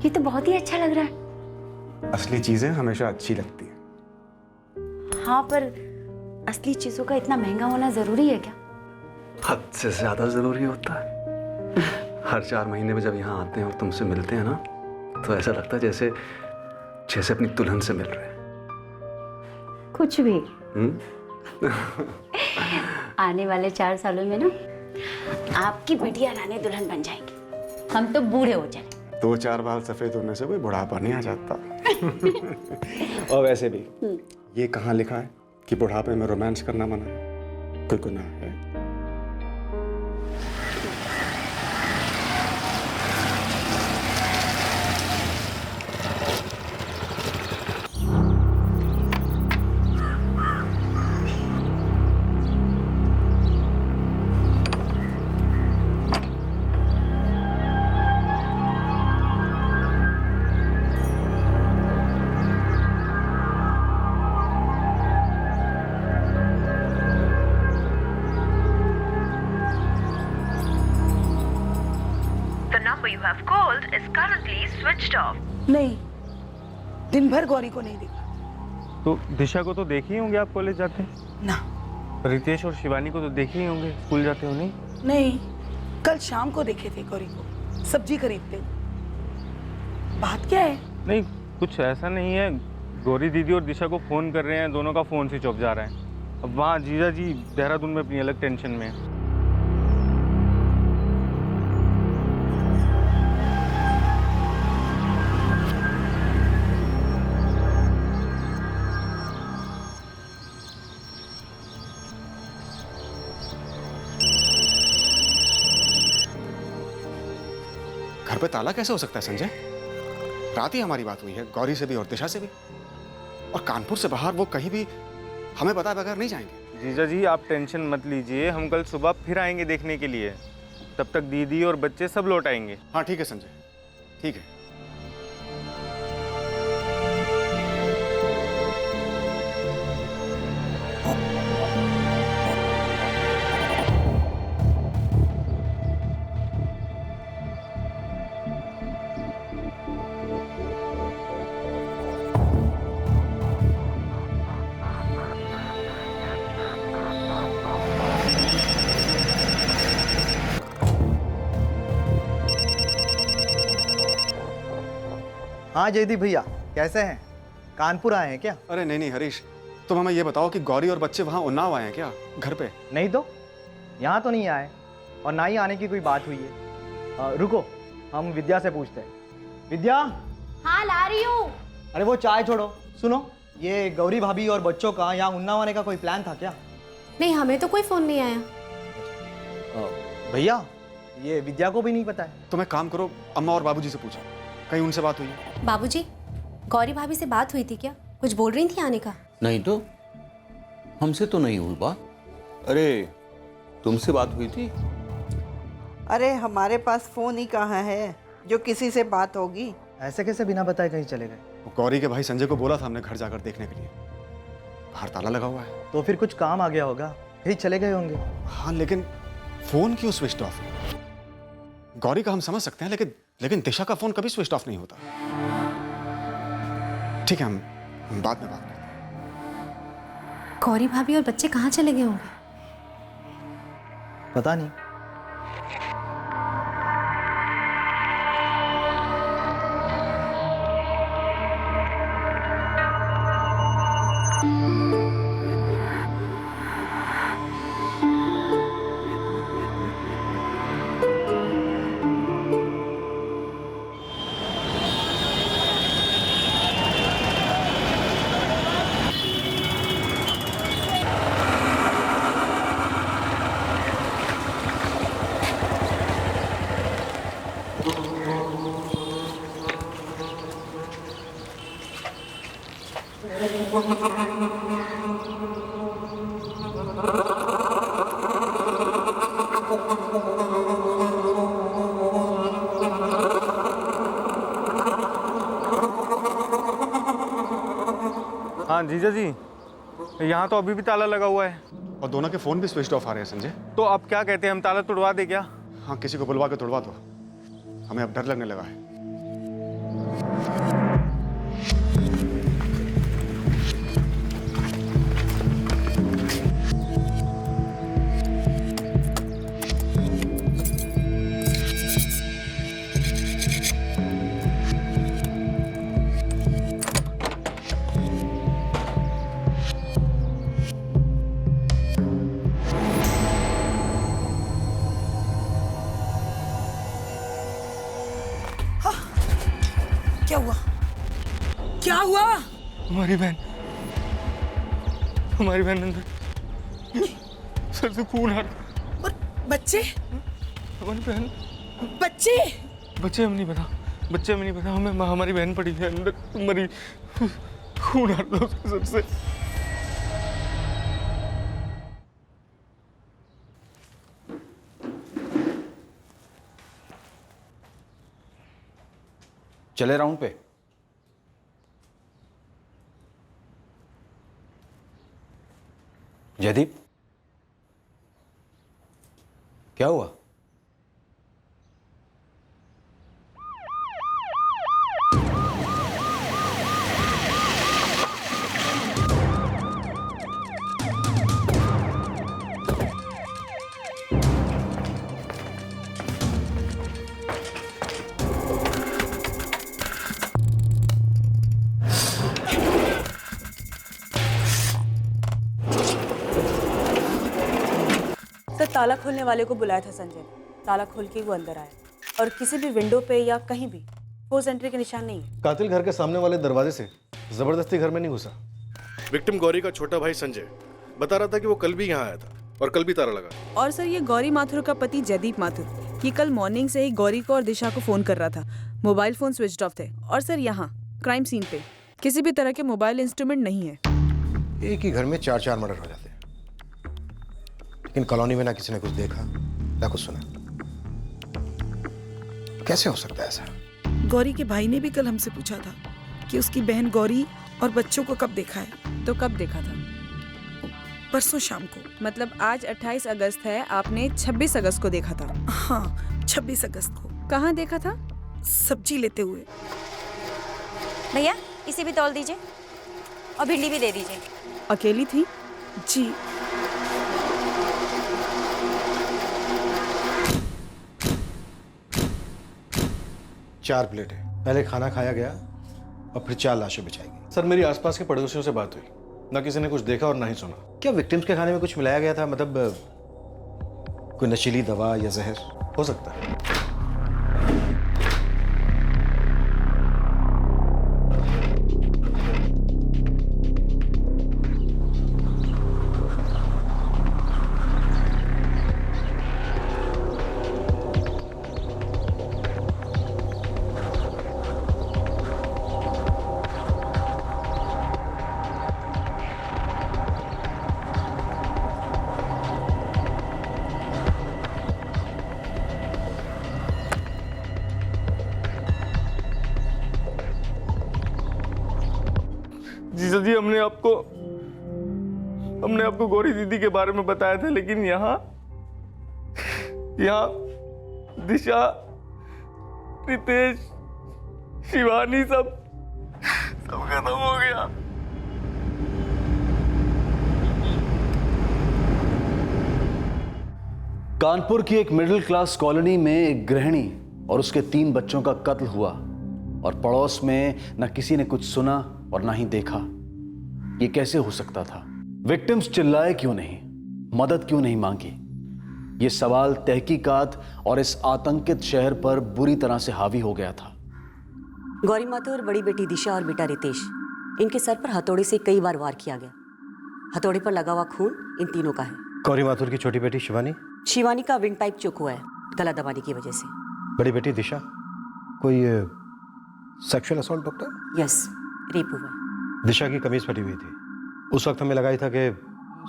ये तो बहुत ही अच्छा लग रहा है। असली चीजें हमेशा अच्छी लगती हैं। हाँ, पर असली चीजों का इतना महंगा होना जरूरी है क्या? हद से ज्यादा जरूरी होता है। हर 4 महीने में जब यहाँ आते हैं और तुमसे मिलते हैं ना, तो ऐसा लगता है जैसे जैसे अपनी दुल्हन से मिल रहे हैं। कुछ भी। आने वाले 4 सालों में ना आपकी बिटिया रानी दुल्हन बन जाएगी, हम तो बूढ़े हो जाएंगे। 2-4 बाल सफेद होने से कोई बुढ़ापा नहीं आ जाता। और वैसे भी ये कहाँ लिखा है कि बुढ़ापे में रोमांस करना मना है? कोई गुनाह है? You have called is currently switched off. नहीं, दिन भर गौरी को नहीं देखा। तो दिशा को तो देखे ही होंगे आप कॉलेज जाते? ना। रितेश और शिवानी को तो देखे ही होंगे स्कूल जाते हो? नहीं नहीं, कल शाम को देखे थे गौरी को सब्जी खरीदते हुए। बात क्या है? नहीं, कुछ ऐसा नहीं है। गौरी दीदी और दिशा को फोन कर रहे हैं, दोनों का फोन स्विच ऑफ जा रहा है। अब वहाँ जीजा जी देहरादून में अपनी अलग टेंशन में है। घर पे ताला कैसे हो सकता है संजय? रात ही हमारी बात हुई है गौरी से भी और दिशा से भी, और कानपुर से बाहर वो कहीं भी हमें बताए बगैर नहीं जाएंगे। जीजा जी आप टेंशन मत लीजिए, हम कल सुबह फिर आएंगे देखने के लिए। तब तक दीदी और बच्चे सब लौट आएंगे। हाँ ठीक है संजय, ठीक है। हाँ जयदीप भैया, कैसे हैं? कानपुर आए हैं क्या? अरे नहीं नहीं हरीश, तुम हमें ये बताओ कि गौरी और बच्चे वहाँ उन्नाव आए हैं क्या घर पे? नहीं तो, यहाँ तो नहीं आए और ना ही आने की कोई बात हुई है। रुको, हम विद्या से पूछते हैं। विद्या। हाँ ला रही हूँ। अरे वो चाय छोड़ो, सुनो, ये गौरी भाभी और बच्चों का यहाँ उन्नाव आने का कोई प्लान था क्या? नहीं, हमें तो कोई फोन नहीं आया। भैया, ये विद्या को भी नहीं पता है। तुम एक काम करो, अम्मा और बाबूजी से पूछो, कहीं उनसे बात हुई है? बाबूजी, गौरी भाभी से बात हुई थी क्या? कुछ बोल रही थी आने का? नहीं तो, हमसे तो नहीं हुई बात। अरे तुमसे बात हुई थी? अरे हमारे पास फोन ही कहाँ है जो किसी से बात होगी। ऐसे कैसे बिना बताए कहीं चले गए? गौरी के भाई संजय को बोला था हमने घर जाकर देखने के लिए, बाहर ताला लगा हुआ है। तो फिर कुछ काम आ गया होगा, कहीं चले गए होंगे। हाँ लेकिन फोन क्यों स्विच ऑफ है? गौरी का हम समझ सकते हैं, लेकिन दिशा का फोन कभी स्विच ऑफ नहीं होता। ठीक है, हम बाद में बात करते हैं। गौरी भाभी और बच्चे कहाँ चले गए होंगे? पता नहीं। हाँ जीजा जी, यहाँ तो अभी भी ताला लगा हुआ है और दोनों के फोन भी स्विच ऑफ आ रहे हैं संजय। तो अब क्या कहते हैं, हम ताला तुड़वा दे क्या? हाँ किसी को बुलवा के तोड़वा दो, हमें अब डर लगने लगा है। क्या हुआ? क्या हुआ? हमारी बहन अंदर सर से खून आ रहा। और बच्चे? हमारी बहन, बच्चे? बच्चे हमें नहीं पता हमें हमारी बहन पड़ी है अंदर मरी, खून आ रहा था उसके सर से। चले राउंड पे? जयदीप, क्या हुआ? सर, ताला खोलने वाले को बुलाया था संजय ने। ताला खोल के वो अंदर आया और किसी भी विंडो पे या कहीं भी फोर्स एंट्री के निशान नहीं है। कातिल घर के सामने वाले दरवाजे से जबरदस्ती घर में नहीं घुसा। विक्टिम गौरी का छोटा भाई संजय बता रहा था कि वो कल भी यहाँ आया था और कल भी ताला लगा। और सर, ये गौरी माथुर का पति जयदीप माथुर, ये कल मॉर्निंग से ही गौरी को और दिशा को फोन कर रहा था। मोबाइल फोन स्विच ऑफ थे। और सर, यहाँ क्राइम सीन पे किसी भी तरह के मोबाइल इंस्ट्रूमेंट नहीं है। एक ही घर में 4-4 मर्डर हो जाते हैं, लेकिन कॉलोनी में ना किसी ने कुछ देखा ना कुछ सुना। कैसे हो सकता है ऐसा? गौरी के भाई ने भी कल हमसे पूछा था कि उसकी बहन गौरी और बच्चों को कब देखा है। तो कब देखा था? परसों शाम को। मतलब आज 28 अगस्त है, आपने 26 अगस्त को देखा था? हाँ, 26 अगस्त को। कहाँ देखा था? सब्जी लेते हुए। भैया इसे भी तौल दीजिए और भिंडी भी दे दीजिए। अकेली थी? जी। चार प्लेटें, पहले खाना खाया गया और फिर 4 लाशें बिछाई गई। सर, मेरी आसपास के पड़ोसियों से बात हुई, ना किसी ने कुछ देखा और ना ही सुना। क्या विक्टिम्स के खाने में कुछ मिलाया गया था? मतलब कोई नशीली दवा या जहर हो सकता है? जीजा जी, हमने आपको गौरी दीदी के बारे में बताया था, लेकिन यहाँ दिशा, रितेश, शिवानी सब खत्म हो गया। कानपुर की एक मिडिल क्लास कॉलोनी में एक गृहिणी और उसके 3 बच्चों का कत्ल हुआ और पड़ोस में न किसी ने कुछ सुना और ना ही देखा। ये कैसे हो सकता था? विक्टिम्स चिल्लाए क्यों नहीं, मदद क्यों नहीं मांगी? ये सवाल तहकीकात और इस आतंकित शहर पर बुरी तरह से हावी हो गया था। गौरी माथुर, बड़ी बेटी दिशा और बेटा रितेश, इनके सर पर हथौड़े से कई बार वार किया गया। हथौड़े पर लगा हुआ खून इन तीनों का है। गौरी माथुर की छोटी बेटी शिवानी का विंड पाइप चुक हुआ है गला दबाने की वजह से। बड़ी बेटी दिशा, कोई sexual assault doctor? Yes, rape हुआ है। दिशा की कमीज फटी हुई थी, उस वक्त हमें लगा था कि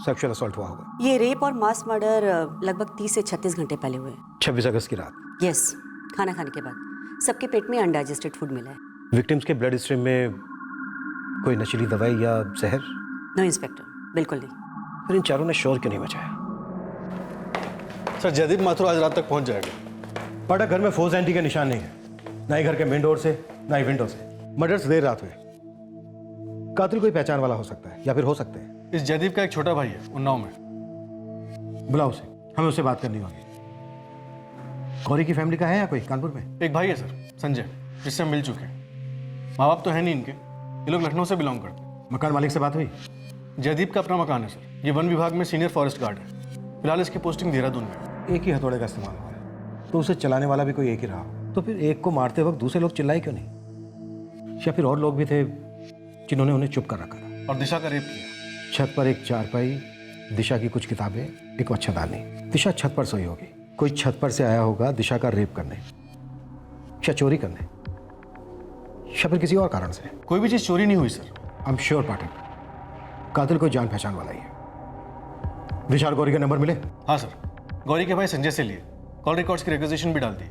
सेक्सुअल असॉल्ट हुआ होगा। ये रेप और मास मर्डर लगभग 30 से 36 घंटे पहले हुए। 26 अगस्त की रात। यस, खाना खाने के बाद सबके पेट में अनडाइजेस्टेड फूड मिला है। विक्टिम्स के ब्लड स्ट्रीम में कोई नशीली दवाई या जहर? नो इंस्पेक्टर, बिल्कुल नहीं। फिर इन चारों ने शोर क्यों नहीं मचाया? सर, जयदीप माथुर आज रात तक पहुंच जाएगा। पाठक घर में फोर्स एंट्री के निशान नहीं है, ना ही घर के मेन डोर से नहीं, विंडो से। मर्डर से देर रात हुए। कातिल कोई पहचान वाला हो सकता है या फिर हो सकते हैं। इस जयदीप का एक छोटा भाई है उन्नाव में। बुलाओ उसे, हमें उससे बात करनी होगी। गौरी की फैमिली का है या कोई कानपुर में? एक भाई है सर, संजय, जिससे हम मिल चुके हैं। माँ बाप तो है नहीं इनके, ये लोग लखनऊ से बिलोंग करते हैं। मकान मालिक से बात हुई? जयदीप का अपना मकान है सर, ये वन विभाग में सीनियर फॉरेस्ट गार्ड है। फिलहाल इसकी पोस्टिंग देहरादून में। एक ही हथौड़े का इस्तेमाल हुआ है, तो उसे चलाने वाला भी कोई एक ही रहा हो। तो फिर एक को मारते वक्त दूसरे लोग चिल्लाए क्यों नहीं? या फिर और लोग भी थे जिन्होंने उन्हें चुप कर रखा था? और दिशा का रेप किया। छत पर एक चारपाई, दिशा की कुछ किताबें, एक मच्छरदानी। दिशा छत पर सोई होगी, कोई छत पर से आया होगा दिशा का रेप करने या चोरी करने, या फिर किसी और कारण से। कोई भी चीज चोरी नहीं हुई सर। आई एम श्योर पाठक, कातिल कोई जान पहचान वाला ही है। दिशा और गौरी के नंबर मिले? हाँ सर, गौरी के भाई संजय से लिए, कॉल रिकॉर्ड्स की रिक्वेजिशन भी डाल दी।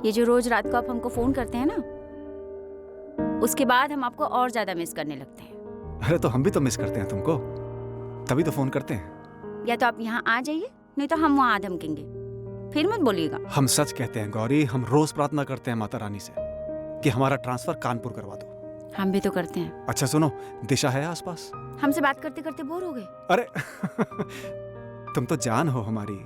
ये जो रोज रात को आप हमको फोन करते हैं ना, उसके बाद हम आपको और ज्यादा मिस करने लगते हैं। अरे तो हम भी तो मिस करते हैं तुमको, तभी तो फोन करते हैं। या तो आप यहाँ आ जाइए, नहीं तो हम वहाँ धमकेंगे। फिर मत बोलिएगा। हम सच कहते हैं गौरी, हम रोज प्रार्थना करते हैं माता रानी से कि हमारा ट्रांसफर कानपुर करवा दो। हम भी तो करते हैं। अच्छा सुनो, दिशा है आसपास? हमसे बात करते करते बोर हो गए। अरे तुम तो जान हो हमारी,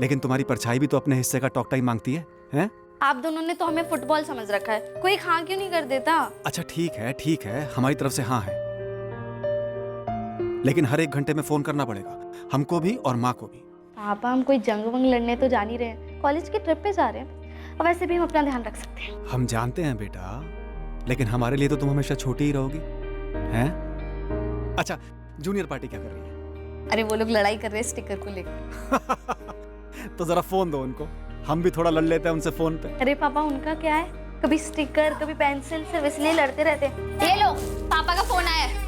लेकिन तुम्हारी परछाई भी तो अपने हिस्से का टॉक टाइम मांगती है, हैं? आप दोनों ने तो हमें फुटबॉल समझ रखा है, कोई हाँ क्यों नहीं कर देता? अच्छा ठीक है, हमारी तरफ से हाँ है, लेकिन हर एक घंटे में फोन करना पड़ेगा, हमको भी और माँ को भी। पापा हम कोई जंग वंग लड़ने तो जा नहीं रहे हैं, कॉलेज की ट्रिप पे जा रहे हैं, और वैसे भी हम अपना ध्यान रख सकते हैं। हम जानते हैं बेटा, लेकिन हमारे लिए तो तुम हमेशा छोटी ही रहोगी, हैं? अच्छा, जूनियर पार्टी क्या कर रही है? अरे वो लोग लड़ाई कर रहे हैं स्टिकर को लेकर। तो जरा फोन दो उनको, हम भी थोड़ा लड़ लेते हैं उनसे फोन पे। अरे पापा उनका क्या है, कभी स्टिकर कभी पेंसिल, सिर्फ इसलिए लड़ते रहते हैं। ये लो पापा का फोन आया है।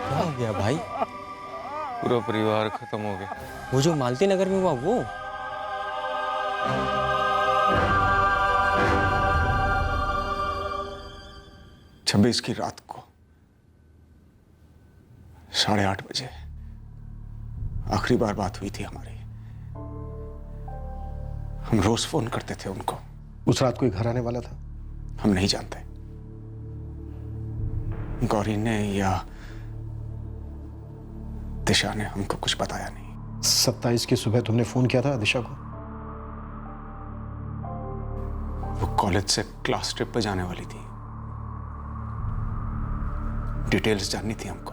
क्या हो गया भाई? पूरा परिवार खत्म हो गया। वो जो मालती नगर में हुआ वो? छब्बीस की रात को 8:30 बजे आखिरी बार बात हुई थी हमारी। हम रोज फोन करते थे उनको। उस रात कोई घर आने वाला था? हम नहीं जानते, गौरी ने या दिशा ने हमको कुछ बताया नहीं। 27 की सुबह तुमने फोन किया था दिशा को? वो कॉलेज से क्लास ट्रिप पे जाने वाली थी, डिटेल्स जाननी थी हमको।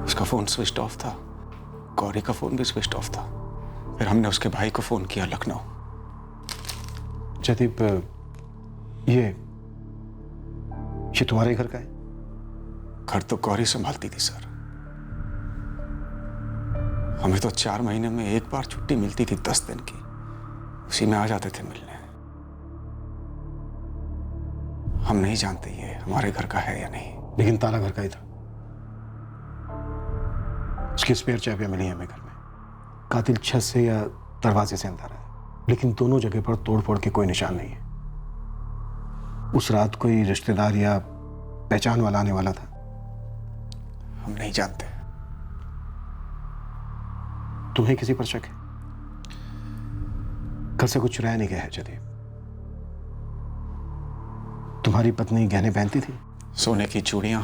उसका फोन स्विच ऑफ था, गौरी का फोन भी स्विच ऑफ था। फिर हमने उसके भाई को फोन किया लखनऊ। जयदीप, ये तुम्हारे घर का है? घर तो गौरी संभालती थी सर। हमें तो 4 महीने में एक बार छुट्टी मिलती थी 10 दिन की, उसी में आ जाते थे मिलने। हम नहीं जानते ये हमारे घर का है या नहीं। लेकिन ताला घर का ही था। उसकी स्पेयर चाबियां मिली हैं हमें घर में। कातिल छत से या दरवाजे से अंदर आया, लेकिन दोनों जगह पर तोड़-फोड़ के कोई निशान नहीं है। उस रात कोई रिश्तेदार या पहचान वाला आने वाला था? हम नहीं जानते। तुम्हें किसी पर शक है? घर से कुछ चुराया नहीं गया है जयदीप? तुम्हारी पत्नी गहने पहनती थी? सोने की चूड़ियां,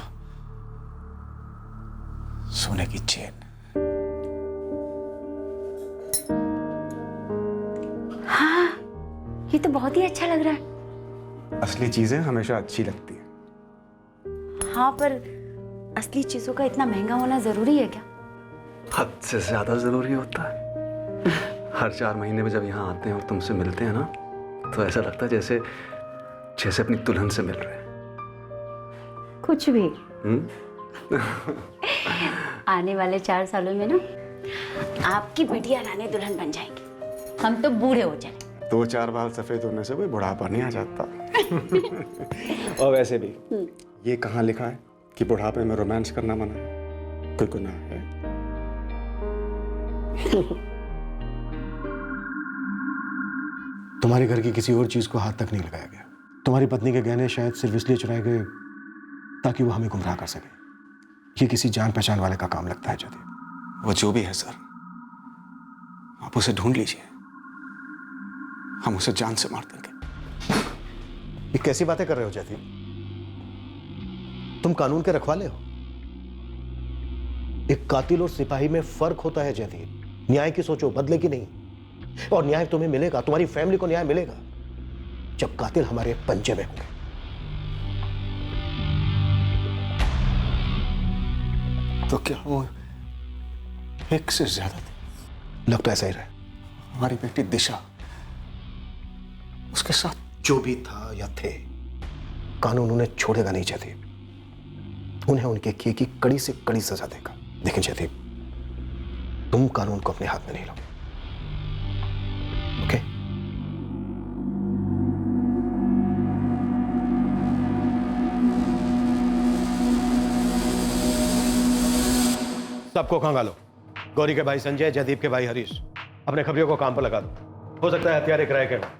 सोने की चेन। हाँ, ये तो बहुत ही अच्छा लग रहा है। असली चीजें हमेशा अच्छी लगती है। हाँ, पर असली चीजों का इतना महंगा होना जरूरी है क्या? हद से ज्यादा जरूरी होता है। हर 4 महीने में जब यहाँ आते हैं और तुमसे मिलते हैं ना, तो ऐसा लगता है जैसे अपनी दुल्हन से मिल रहे हैं। कुछ भी। आने वाले 4 सालों में ना आपकी बिटिया रानी दुल्हन बन जाएगी, हम तो बूढ़े हो जाएंगे। 2-4 बाल सफेद होने से कोई बुढ़ापा नहीं आ जाता। और वैसे भी ये कहाँ लिखा है कि बुढ़ापे में रोमांस करना मना है? कोई गुनाह है? तुम्हारे घर की किसी और चीज को हाथ तक नहीं लगाया गया। तुम्हारी पत्नी के गहने शायद सिर्फ इसलिए चुराए गए ताकि वो हमें गुमराह कर सके। ये किसी जान पहचान वाले का काम लगता है जयदीप। वो जो भी है सर, आप उसे ढूंढ लीजिए, हम उसे जान से मार देंगे। ये कैसी बातें कर रहे हो जयदीप? तुम कानून के रखवाले हो। एक कातिल और सिपाही में फर्क होता है जयदीप। न्याय की सोचो, बदले की नहीं। और न्याय तुम्हें मिलेगा, तुम्हारी फैमिली को न्याय मिलेगा जब कातिल हमारे पंजे में होंगे। तो क्या वो एक से ज्यादा थे? लग तो ऐसा ही रहा। हमारी बेटी दिशा, उसके साथ जो भी था या थे, कानून उन्हें छोड़ेगा नहीं जयदीप। उन्हें उनके किए की कड़ी से कड़ी सजा देगा। लेकिन जयदीप, तुम कानून को अपने हाथ में नहीं लो। ओके? सबको खंगालो। गौरी के भाई संजय, जयदीप के भाई हरीश, अपने खबरियों को काम पर लगा दो। हो सकता है हथियार एक रैकेट हो,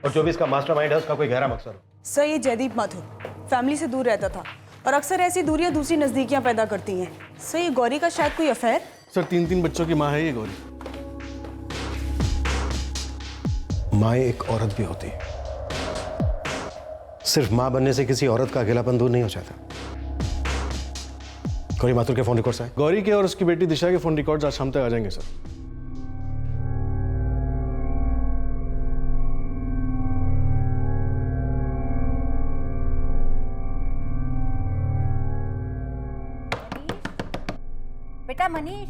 और जो भी इसका मास्टरमाइंड है उसका कोई गहरा मकसद हो। सर, ये जयदीप माथुर फैमिली से दूर रहता था और अक्सर ऐसी दूरियां दूसरी नजदीकियां पैदा करती हैं। सर, ये गौरी का शायद कोई अफेयर? सर, 3 बच्चों की माँ है ये गौरी। माँ एक औरत भी होती है। सिर्फ माँ बनने से किसी औरत का अकेलापन दूर नहीं हो जाता। गौरी माथुर के फोन रिकॉर्ड्स आए? गौरी के और उसकी बेटी दिशा के फोन रिकॉर्ड्स आज शाम तक आ जाएंगे सर। बेटा मनीष,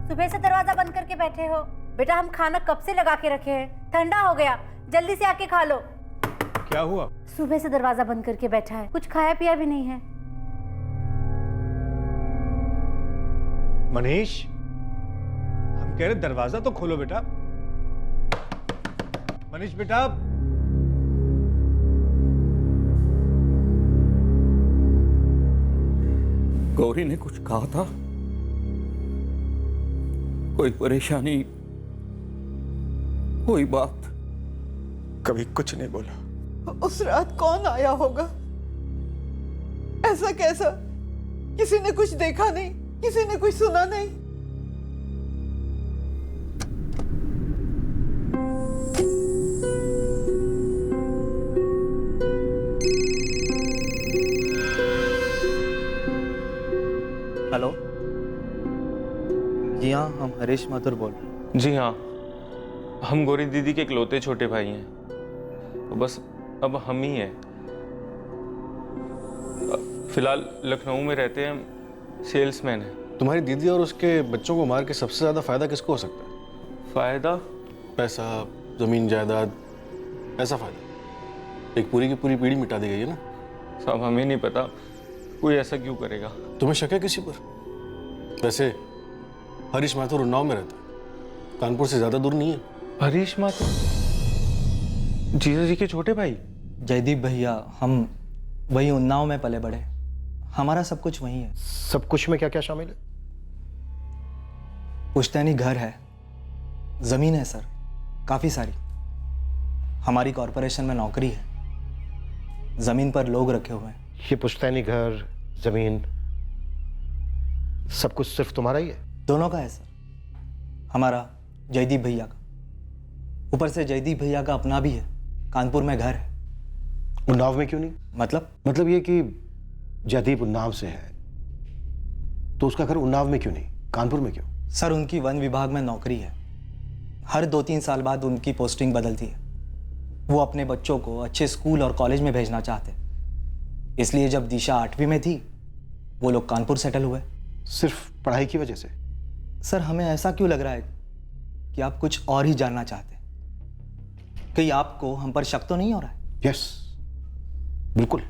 सुबह से दरवाजा बंद करके बैठे हो। बेटा, हम खाना कब से लगा के रखे हैं, ठंडा हो गया, जल्दी से आके खा लो। क्या हुआ? सुबह से दरवाजा बंद करके बैठा है, कुछ खाया पिया भी नहीं है। मनीष, हम कह रहे दरवाजा तो खोलो बेटा। मनीष बेटा, गौरी ने कुछ कहा था? कोई परेशानी, कोई बात? कभी कुछ नहीं बोला। उस रात कौन आया होगा? ऐसा कैसा? किसी ने कुछ देखा नहीं, किसी ने कुछ सुना नहीं? हेलो जी हाँ, हम हरीश माथुर बोल रहे हैं। जी हाँ, हम गौरी दीदी के इकलौते छोटे भाई हैं, तो बस अब हम ही हैं। फिलहाल लखनऊ में रहते हैं, सेल्समैन हैं। तुम्हारी दीदी और उसके बच्चों को मार के सबसे ज़्यादा फायदा किसको हो सकता है? फायदा? पैसा, जमीन जायदाद, ऐसा फायदा। एक पूरी की पूरी पीढ़ी मिटा दी गई है ना। साहब हमें नहीं पता कोई ऐसा क्यों करेगा। तुम्हें शक है किसी पर? वैसे हरीश माथुर उन्नाव में रहता है, कानपुर से ज़्यादा दूर नहीं है। हरीश माथुर जीजा जी के छोटे भाई? जयदीप भैया, हम वही उन्नाव में पले बड़े, हमारा सब कुछ वही है। सब कुछ में क्या क्या शामिल है? पुश्तैनी घर है, जमीन है सर, काफी सारी। हमारी कॉरपोरेशन में नौकरी है, जमीन पर लोग रखे हुए हैं। ये पुश्तैनी घर, जमीन, सब कुछ सिर्फ तुम्हारा ही है? दोनों का है सर, हमारा, जयदीप भैया का। ऊपर से जयदीप भैया का अपना भी है, कानपुर में घर है। उन्नाव में क्यों नहीं? मतलब ये कि जयदीप उन्नाव से है तो उसका घर उन्नाव में क्यों नहीं, कानपुर में क्यों? सर उनकी वन विभाग में नौकरी है, हर 2-3 साल बाद उनकी पोस्टिंग बदलती है। वो अपने बच्चों को अच्छे स्कूल और कॉलेज में भेजना चाहते, इसलिए जब दिशा 8वीं में थी वो लोग कानपुर सेटल हुए। सिर्फ पढ़ाई की वजह से? सर हमें ऐसा क्यों लग रहा है कि आप कुछ और ही जानना चाहते हैं? कहीं आपको हम पर शक तो नहीं हो रहा है? यस, बिल्कुल।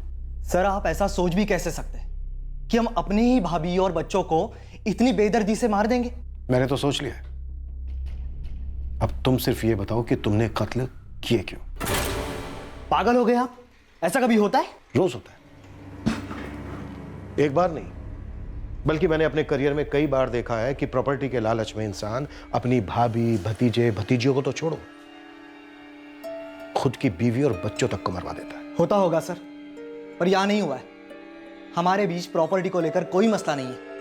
सर आप ऐसा सोच भी कैसे सकते हैं कि हम अपनी ही भाभी और बच्चों को इतनी बेदर्दी से मार देंगे? मैंने तो सोच लिया है। अब तुम सिर्फ ये बताओ कि तुमने कत्ल किए क्यों? पागल हो गए आप? ऐसा कभी होता है? रोज होता है, एक बार नहीं, बल्कि मैंने अपने करियर में कई बार देखा है कि प्रॉपर्टी के लालच में इंसान अपनी भाभी, भतीजे, भतीजियों को तो छोड़ो, खुद की बीवी और बच्चों तक को मरवा देता है। होता होगा सर, पर यहां नहीं हुआ है। हमारे बीच प्रॉपर्टी को लेकर कोई मसला नहीं है।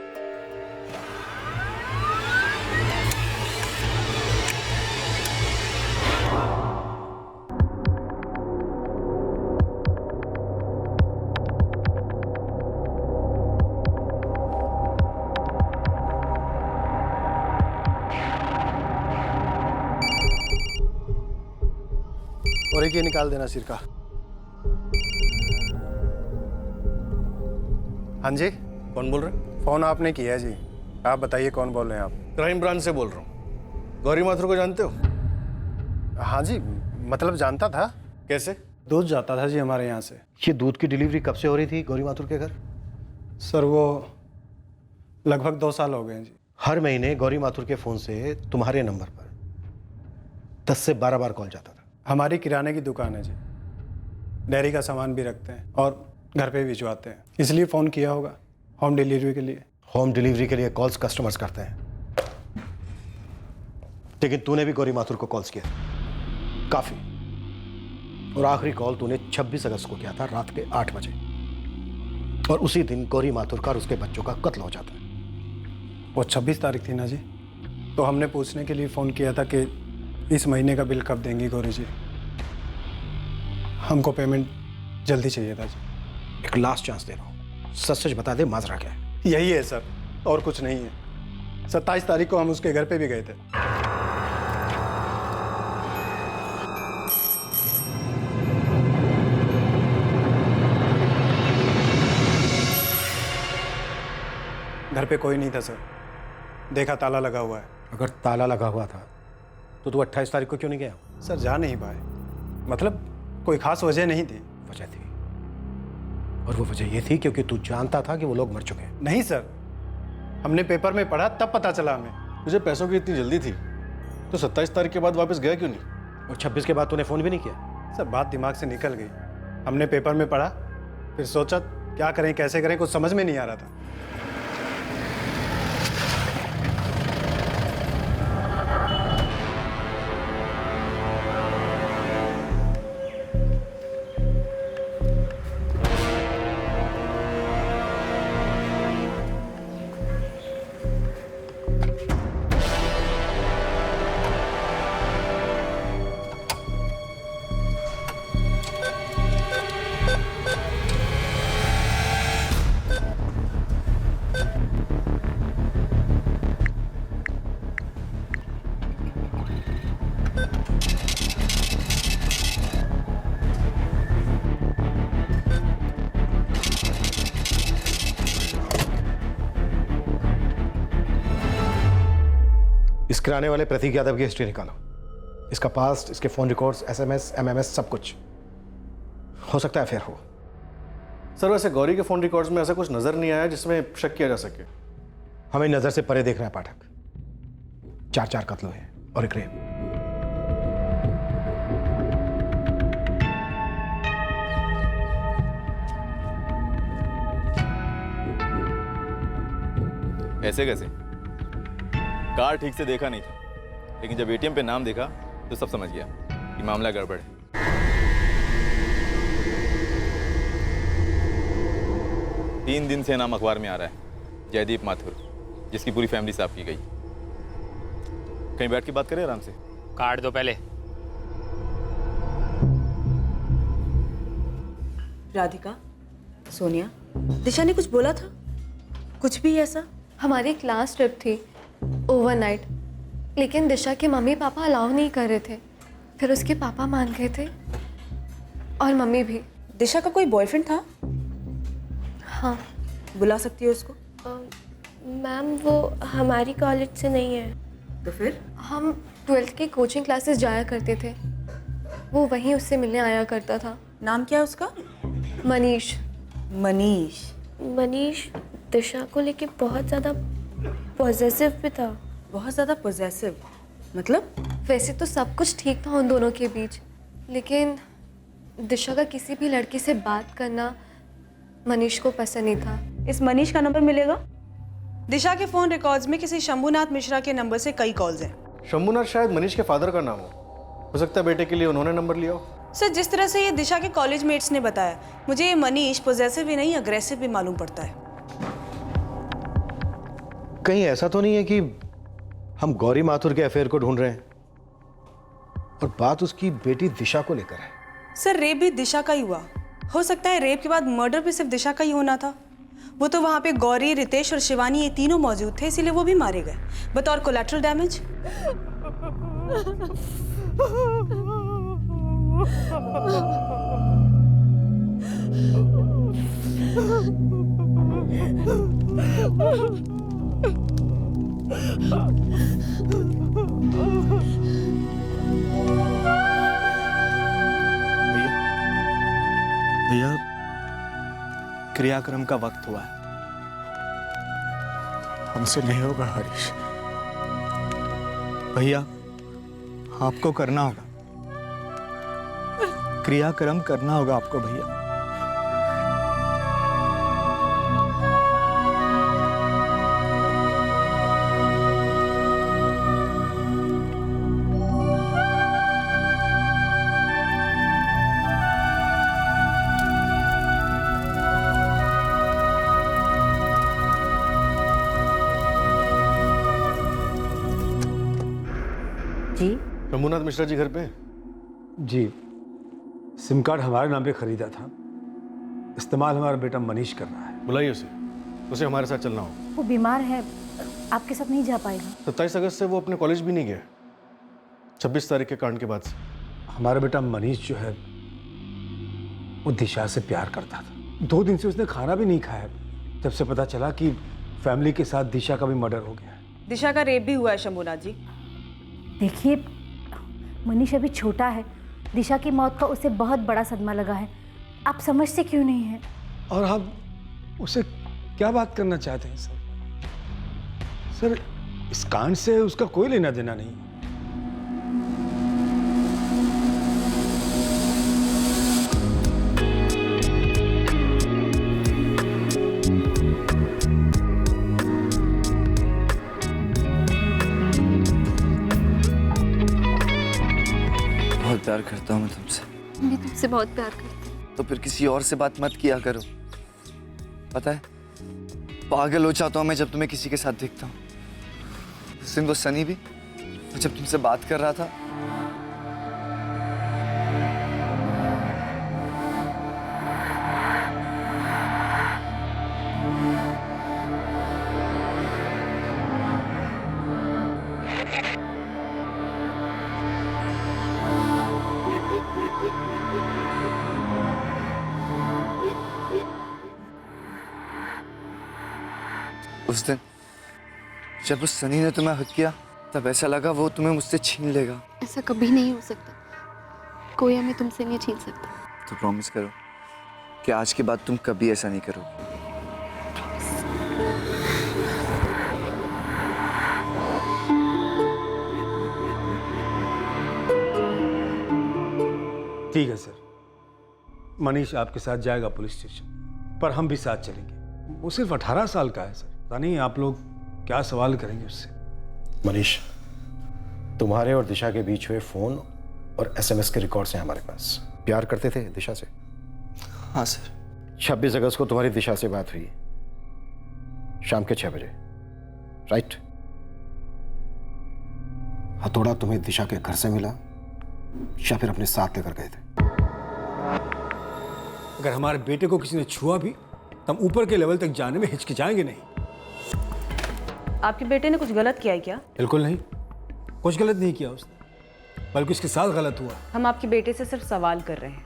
और एक ये निकाल देना सिरका। हाँ जी, कौन बोल रहे हैं? फोन आपने किया है जी, आप बताइए कौन बोल रहे हैं आप? क्राइम ब्रांच से बोल रहा हूँ। गौरी माथुर को जानते हो? हाँ जी, मतलब जानता था। कैसे? दूध जाता था जी हमारे यहाँ से। ये दूध की डिलीवरी कब से हो रही थी गौरी माथुर के घर? सर वो लगभग 2 साल हो गए हैं जी। हर महीने गौरी माथुर के फोन से तुम्हारे नंबर पर 10 से 12 बार कॉल जाता था। हमारी किराने की दुकान है जी, डेयरी का सामान भी रखते हैं और घर पे भिजवाते हैं, इसलिए फ़ोन किया होगा होम डिलीवरी के लिए। होम डिलीवरी के लिए कॉल्स कस्टमर्स करते हैं, लेकिन तूने भी गौरी माथुर को कॉल्स किया, काफी। और आखिरी कॉल तूने 26 अगस्त को किया था रात के 8 बजे, और उसी दिन गौरी माथुर का और उसके बच्चों का कत्ल हो जाता है। वो 26 तारीख थी ना जी, तो हमने पूछने के लिए फ़ोन किया था कि इस महीने का बिल कब देंगी गौरी जी, हमको पेमेंट जल्दी चाहिए था जी। एक लास्ट चांस दे रहा हूँ, सच सच बता दे माजरा क्या है? यही है सर, और कुछ नहीं है। 27 तारीख को हम उसके घर पे भी गए थे। घर पे कोई नहीं था सर, देखा ताला लगा हुआ है। अगर ताला लगा हुआ था तो तू 28 तारीख को क्यों नहीं गया? सर जा नहीं पाए, मतलब कोई खास वजह नहीं थी। वजह थी, और वो वजह ये थी क्योंकि तू जानता था कि वो लोग मर चुके हैं। नहीं सर, हमने पेपर में पढ़ा तब पता चला हमें। मुझे पैसों की इतनी जल्दी थी तो 27 तारीख के बाद वापस गया क्यों नहीं? और 26 के बाद तूने फ़ोन भी नहीं किया? सर बात दिमाग से निकल गई, हमने पेपर में पढ़ा, फिर सोचा क्या करें कैसे करें, कुछ समझ में नहीं आ रहा था। इस किराने वाले प्रतीक यादव की हिस्ट्री निकालो, इसका पास्ट, इसके फोन रिकॉर्ड्स, एसएमएस, एमएमएस, सब कुछ। हो सकता है अफेयर हो। सर वैसे गौरी के फोन रिकॉर्ड्स में ऐसा कुछ नजर नहीं आया जिसमें शक किया जा सके। हमें नजर से परे देख रहा है पाठक। 4 कत्ल हुए और एक रेप। ऐसे कैसे? कार ठीक से देखा नहीं था, लेकिन जब एटीएम पे नाम देखा तो सब समझ गया कि मामला गड़बड़ है। तीन दिन से नाम अखबार में आ रहा है, जयदीप माथुर, जिसकी पूरी फैमिली साफ की गई। कहीं बैठ के बात करें आराम से। कार्ड दो पहले। राधिका, सोनिया, दिशा ने कुछ बोला था? कुछ भी ऐसा? हमारी क्लास ट्रिप थी ओवरनाइट, लेकिन दिशा के मम्मी पापा अलाउ नहीं कर रहे थे। फिर उसके पापा मान गए थे और मम्मी भी। दिशा का कोई बॉयफ्रेंड था? हाँ। बुला सकती हो उसको? मैम वो हमारी कॉलेज से नहीं है। तो फिर? हम 12th की कोचिंग क्लासेस जाया करते थे, वो वहीं उससे मिलने आया करता था। नाम क्या है उसका? मनीष। मनीष? मनीष दिशा को लेके बहुत ज़्यादा पॉजेसिव भी था। बहुत ज़्यादा पॉजेसिव मतलब? वैसे तो सब कुछ ठीक था उन दोनों के बीच, लेकिन दिशा का किसी भी लड़की से बात करना मनीष को पसंद नहीं था। इस मनीष का नंबर मिलेगा? दिशा के फोन रिकॉर्ड्स में किसी शंभुनाथ मिश्रा के नंबर से कई कॉल्स हैं। शंभुनाथ शायद मनीष के फादर का नाम हो सकता है बेटे के लिए उन्होंने नंबर लिया हो। सर, जिस तरह से ये दिशा के कॉलेज मेट्स ने बताया, मुझे ये मनीष पॉजेसिव ही नहीं अग्रेसिव भी मालूम पड़ता है। कहीं ऐसा तो नहीं है कि हम गौरी माथुर के अफेयर को ढूंढ रहे हैं और बात उसकी बेटी दिशा को लेकर है? सर, रेप भी दिशा का ही हुआ। हो सकता है रेप के बाद मर्डर भी सिर्फ दिशा का ही होना था। वो तो वहाँ पे गौरी, रितेश और शिवानी ये तीनों मौजूद थे, इसीलिए वो भी मारे गए बतौर कोलैटरल डैमेज। भैया, क्रियाक्रम का वक्त हुआ है। हमसे नहीं होगा हरीश। भैया, आपको करना होगा, क्रियाक्रम करना होगा आपको भैया। शंभुनाथ मिश्रा जी घर पे? जी, सिम कार्ड हमारे नाम पे खरीदा था, इस्तेमाल हमारा बेटा मनीष कर रहा है। बुलाइए उसे हमारे साथ चलना हो। वो बीमार है, आपके साथ नहीं जा पाएगा। 27 अगस्त से वो अपने कॉलेज भी नहीं गया, 26 तारीख के कांड के बाद से। हमारा बेटा मनीष जो है वो दिशा से प्यार करता था। 2 दिन से उसने खाना भी नहीं खाया जब से पता चला कि फैमिली के साथ दिशा का भी मर्डर हो गया है। दिशा का रेप भी हुआ है शंभुनाथ जी। देखिए, मनीष अभी छोटा है, दिशा की मौत का उसे बहुत बड़ा सदमा लगा है। आप समझते क्यों नहीं हैं? और आप उसे क्या बात करना चाहते हैं सर? सर, इस कांड से उसका कोई लेना देना नहीं। बहुत प्यार करता हूँ मैं तुमसे। मैं तुमसे बहुत प्यार करती हूँ। तो फिर किसी और से बात मत किया करो। पता है, पागल हो जाता हूँ मैं जब तुम्हें किसी के साथ देखता हूँ। उस दिन वो सनी भी जब तुमसे बात कर रहा था, उस दिन जब उस सनी ने तुम्हें हक किया, तब ऐसा लगा वो तुम्हें मुझसे छीन लेगा। ऐसा कभी नहीं हो सकता, कोई हमें तुमसे नहीं छीन सकता। तो प्रॉमिस करो कि आज के बाद तुम कभी ऐसा नहीं करोगे। ठीक है सर, मनीष आपके साथ जाएगा पुलिस स्टेशन, पर हम भी साथ चलेंगे। वो सिर्फ 18 साल का है सर, पता नहीं आप लोग क्या सवाल करेंगे उससे। मनीष, तुम्हारे और दिशा के बीच हुए फोन और एसएमएस के रिकॉर्ड्स हैं हमारे पास। प्यार करते थे दिशा से? हाँ सर। 26 अगस्त को तुम्हारी दिशा से बात हुई, शाम के 6 बजे, राइट? हथौड़ा तुम्हें दिशा के घर से मिला या फिर अपने साथ लेकर गए थे? अगर हमारे बेटे को किसी ने छुआ भी तो हम ऊपर के लेवल तक जाने में हिचकिचाएंगे नहीं। आपके बेटे ने कुछ गलत किया है क्या? बिल्कुल नहीं, कुछ गलत नहीं किया उसने, बल्कि उसके साथ गलत हुआ। हम आपके बेटे से सिर्फ सवाल कर रहे हैं,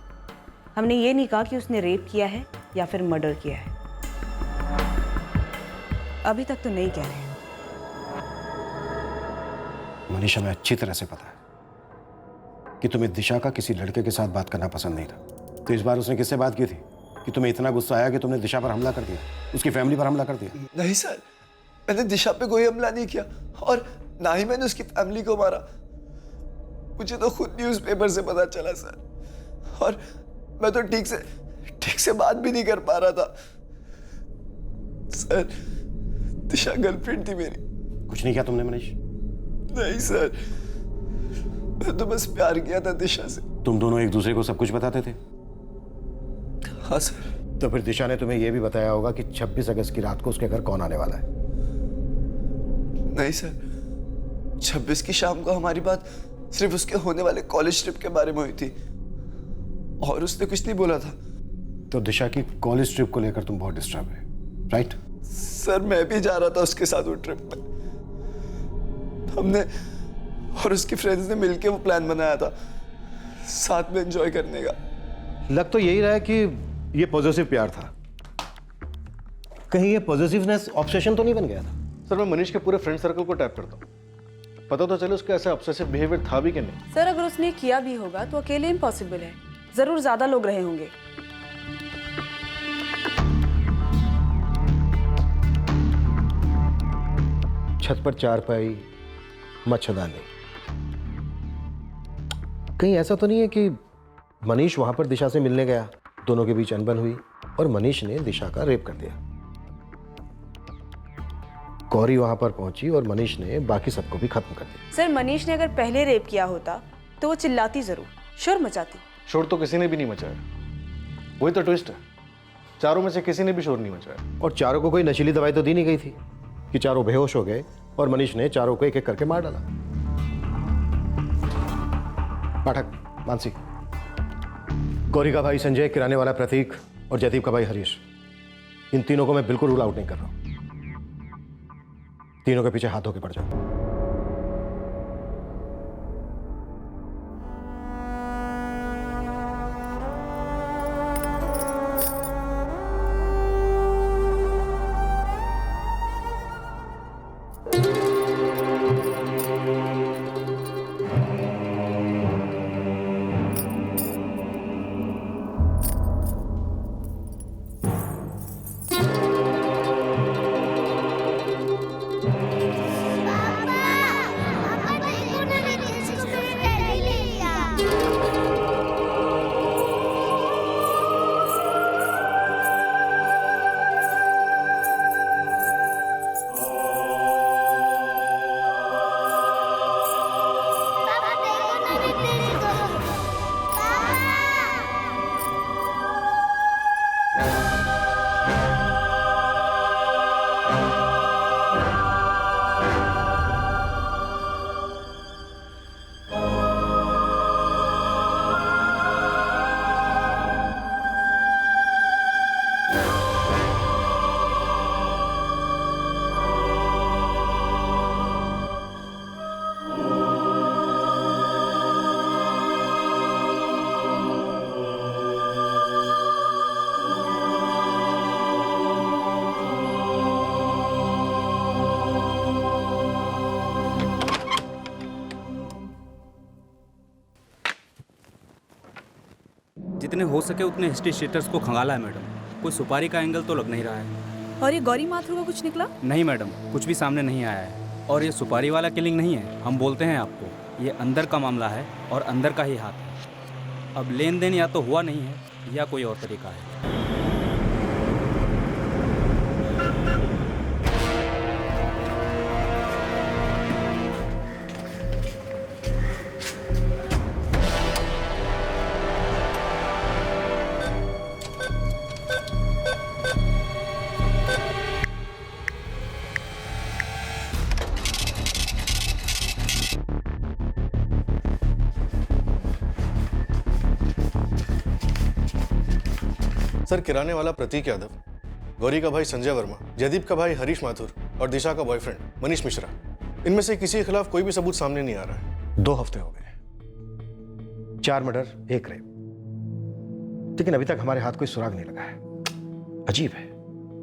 हमने ये नहीं कहा कि उसने रेप किया है या फिर मर्डर किया है। अभी तक तो नहीं कह रहे हैं। मनीषा, हमें अच्छी तरह से पता है कि तुम्हें दिशा का किसी लड़के के साथ बात करना पसंद नहीं था। तो इस बार उसने किससे बात की थी कि तुम्हें इतना गुस्सा आया कि तुमने दिशा पर हमला कर दिया, उसकी फैमिली पर हमला कर दिया? नहीं सर, मैंने दिशा पे कोई हमला नहीं किया और ना ही मैंने उसकी फैमिली को मारा। मुझे तो खुद न्यूज़पेपर से पता चला सर, और मैं तो ठीक से बात भी नहीं कर पा रहा था सर। दिशा गर्लफ्रेंड थी मेरी। कुछ नहीं किया तुमने मनीष? नहीं सर, मैं तो बस प्यार किया था दिशा से। तुम दोनों एक दूसरे को सब कुछ बताते थे? हाँ सर। तो फिर दिशा ने तुम्हें यह भी बताया होगा कि 26 अगस्त की रात को उसके घर कौन आने वाला है? नहीं सर, 26 की शाम को हमारी बात सिर्फ उसके होने वाले कॉलेज ट्रिप के बारे में हुई थी और उसने कुछ नहीं बोला था। तो दिशा की कॉलेज ट्रिप को लेकर तुम बहुत डिस्टर्ब है, राइट? सर, मैं भी जा रहा था उसके साथ वो ट्रिप पे। हमने और उसके फ्रेंड्स ने मिलके वो प्लान बनाया था साथ में एंजॉय करने का। लग तो यही रहा है कि ये पॉजिटिव प्यार था। कहीं ये पॉजिटिवनेस ऑब्सेशन तो नहीं बन गया था? सर, मैं मनीष के पूरे फ्रेंड सर्कल को टैप करता हूँ, पता तो चले उसका ऐसा ऑब्सेसिव बिहेवियर था भी कि नहीं। सर, अगर उसने किया भी होगा तो अकेले इम्पॉसिबल है, जरूर ज्यादा लोग रहे होंगे। छत पर चारपाई, मच्छरदानी, कहीं ऐसा तो नहीं है कि मनीष वहां पर दिशा से मिलने गया, दोनों के बीच अनबन हुई और मनीष ने दिशा का रेप कर दिया? गौरी वहां पर पहुंची और मनीष ने बाकी सबको भी खत्म कर दिया। सर, मनीष ने अगर पहले रेप किया होता तो वो चिल्लाती जरूर, शोर मचाती। शोर तो किसी ने भी नहीं मचाया, वही तो ट्विस्ट है, चारों में से किसी ने भी शोर नहीं मचाया। और चारों को कोई नशीली दवाई तो दी नहीं गई थी कि चारों बेहोश हो गए और मनीष ने चारों को एक एक करके मार डाला। पाठक, मानसी, गौरी का भाई संजय, किराने वाला प्रतीक और जयदीप का भाई हरीश, इन तीनों को मैं बिल्कुल रूल आउट नहीं कर रहा हूं। तीनों के पीछे हाथ धो के पड़ जाओ। जितने हो सके उतने हिस्ट्री शीटर्स को खंगाला है मैडम। कोई सुपारी का एंगल तो लग नहीं रहा है। और ये गौरी माथुर का कुछ निकला? नहीं मैडम, कुछ भी सामने नहीं आया है। और ये सुपारी वाला किलिंग नहीं है, हम बोलते हैं आपको, ये अंदर का मामला है और अंदर का ही हाथ है। अब लेन देन या तो हुआ नहीं है या कोई और तरीका है। सर, किराने वाला प्रतीक यादव, गौरी का भाई संजय वर्मा, जयदीप का भाई हरीश माथुर और दिशा का बॉयफ्रेंड मनीष मिश्रा, इनमें से किसी के खिलाफ कोई भी सबूत सामने नहीं आ रहा है। 2 हफ्ते हो गए, 4 मर्डर 1 रेप, लेकिन अभी तक हमारे हाथ कोई सुराग नहीं लगा है। अजीब है।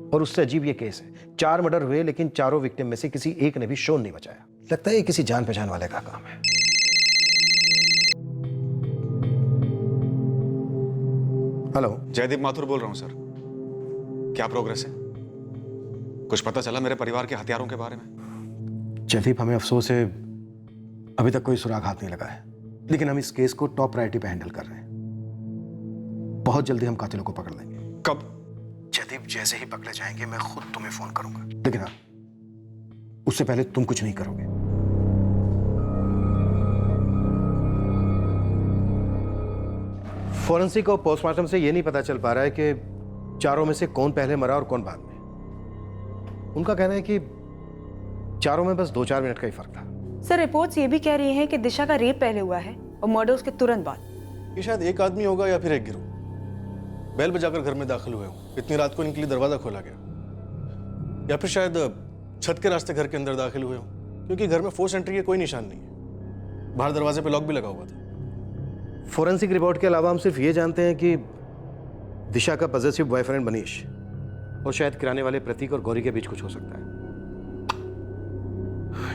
और उससे अजीब ये केस है, 4 मर्डर हुए लेकिन चारों विक्टिम में से किसी एक ने भी शोर नहीं बचाया। लगता है ये किसी जान पहचान वाले का काम है। हेलो, जयदीप माथुर बोल रहा हूं सर। क्या प्रोग्रेस है? कुछ पता चला मेरे परिवार के हथियारों के बारे में? जयदीप, हमें अफसोस है अभी तक कोई सुराग हाथ नहीं लगा है, लेकिन हम इस केस को टॉप प्रायोरिटी पे हैंडल कर रहे हैं। बहुत जल्दी हम कातिलों को पकड़ लेंगे। कब? जयदीप, जैसे ही पकड़े जाएंगे मैं खुद तुम्हें फोन करूंगा, लेकिन हाँ, उससे पहले तुम कुछ नहीं करोगे। फॉरेंसिक और पोस्टमार्टम से यह नहीं पता चल पा रहा है कि चारों में से कौन पहले मरा और कौन बाद में। उनका कहना है कि चारों में बस 2-4 मिनट का ही फर्क था। सर, रिपोर्ट्स ये भी कह रही हैं कि दिशा का रेप पहले हुआ है और मर्डर उसके तुरंत बाद। ये शायद एक आदमी होगा या फिर एक गिरोह। बेल बजाकर घर में दाखिल हुए हो, इतनी रात को इनके लिए दरवाजा खोला गया, या फिर शायद छत के रास्ते घर के अंदर दाखिल हुए हो, क्योंकि घर में फोर्स एंट्री के कोई निशान नहीं है। बाहर दरवाजे पे लॉक भी लगा हुआ था। फोरेंसिक रिपोर्ट के अलावा हम सिर्फ ये जानते हैं कि दिशा का पॉजिटिव बॉयफ्रेंड मनीष और शायद किराने वाले प्रतीक और गौरी के बीच कुछ हो सकता है।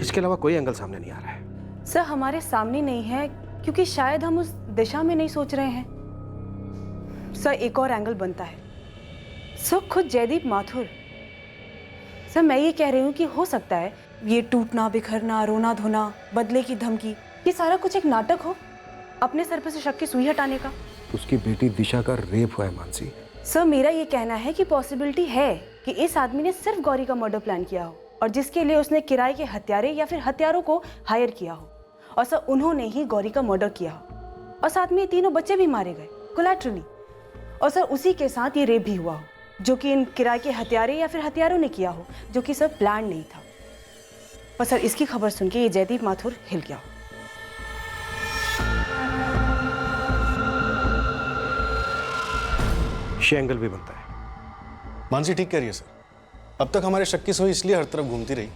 इसके अलावा कोई एंगल सामने नहीं आ रहा है। सर, हमारे सामने नहीं है क्योंकि शायद हम उस दिशा में नहीं सोच रहे हैं। सर, एक और एंगल बनता है। सर, खुद जयदीप माथुर। सर, मैं ये कह रही हूँ कि हो सकता है ये टूटना, बिखरना, रोना धोना, बदले की धमकी, ये सारा कुछ एक नाटक हो, अपने सर पर से शक की सुई हटाने का। उसकी बेटी दिशा का रेप हुआ है मानसी। सर, मेरा ये कहना है कि पॉसिबिलिटी है कि इस आदमी ने सिर्फ गौरी का मर्डर प्लान किया हो और जिसके लिए उसने किराए के हत्यारे या फिर हत्यारों को हायर किया हो, और सर उन्होंने ही गौरी का मर्डर किया हो और साथ में ये तीनों बच्चे भी मारे गए कोलैटरली, और सर उसी के साथ ये रेप भी हुआ हो जो कि इन किराए के हत्यारे या फिर हत्यारों ने किया हो, जो कि सर प्लान नहीं था। और सर इसकी खबर सुन के ये जयदीप माथुर हिल गया हो। ये एंगल भी बनता है। मानसी ठीक कह रही है सर। अब तक हमारे शक की सुई इसलिए हर तरफ घूमती रही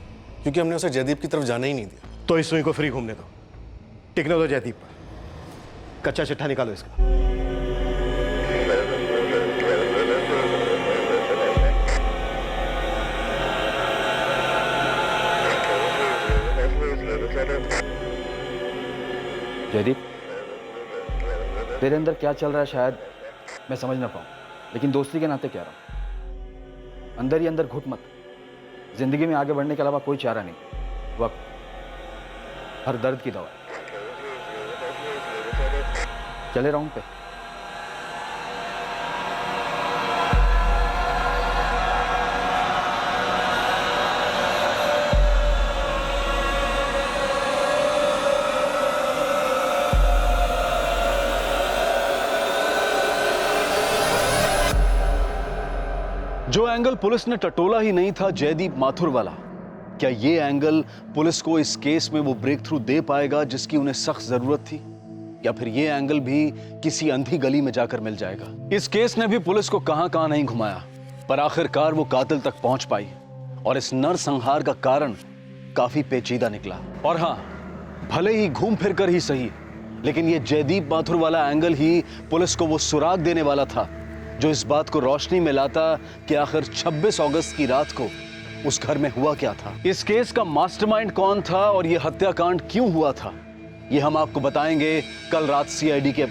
क्योंकि हमने उसे जयदीप की तरफ जाने ही नहीं दिया। तो इस सुई को फ्री घूमने दो, टिकने दो जयदीप पर। कच्चा चिट्ठा निकालो इसका। जयदीप, तेरे अंदर क्या चल रहा है शायद मैं समझ ना पाऊं, लेकिन दोस्ती के नाते कह रहा हूं, अंदर ही अंदर घुट मत। जिंदगी में आगे बढ़ने के अलावा कोई चारा नहीं। वक्त हर दर्द की दवा। चले राउंड पे। जो एंगल पुलिस ने टटोला ही नहीं था जयदीप माथुर वाला, क्या ये एंगल पुलिस को इस केस में वो ब्रेक थ्रू दे पाएगा जिसकी उन्हें सख्त जरूरत थी, या फिर ये एंगल भी किसी अंधी गली में जाकर मिल जाएगा? इस केस ने भी पुलिस को कहां नहीं घुमाया, पर आखिरकार वो कातिल तक पहुंच पाई और इस नरसंहार का कारण काफी पेचीदा निकला। और हां, भले ही घूम फिर कर ही सही, लेकिन ये जयदीप माथुर वाला एंगल ही पुलिस को वो सुराग देने वाला था जो इस बात को रोशनी में लाता कि आखिर 26 अगस्त की रात को उस घर में हुआ क्या था, इस केस का मास्टरमाइंड कौन था और यह हत्याकांड क्यों हुआ था, ये हम आपको बताएंगे कल रात CID के एपिसोड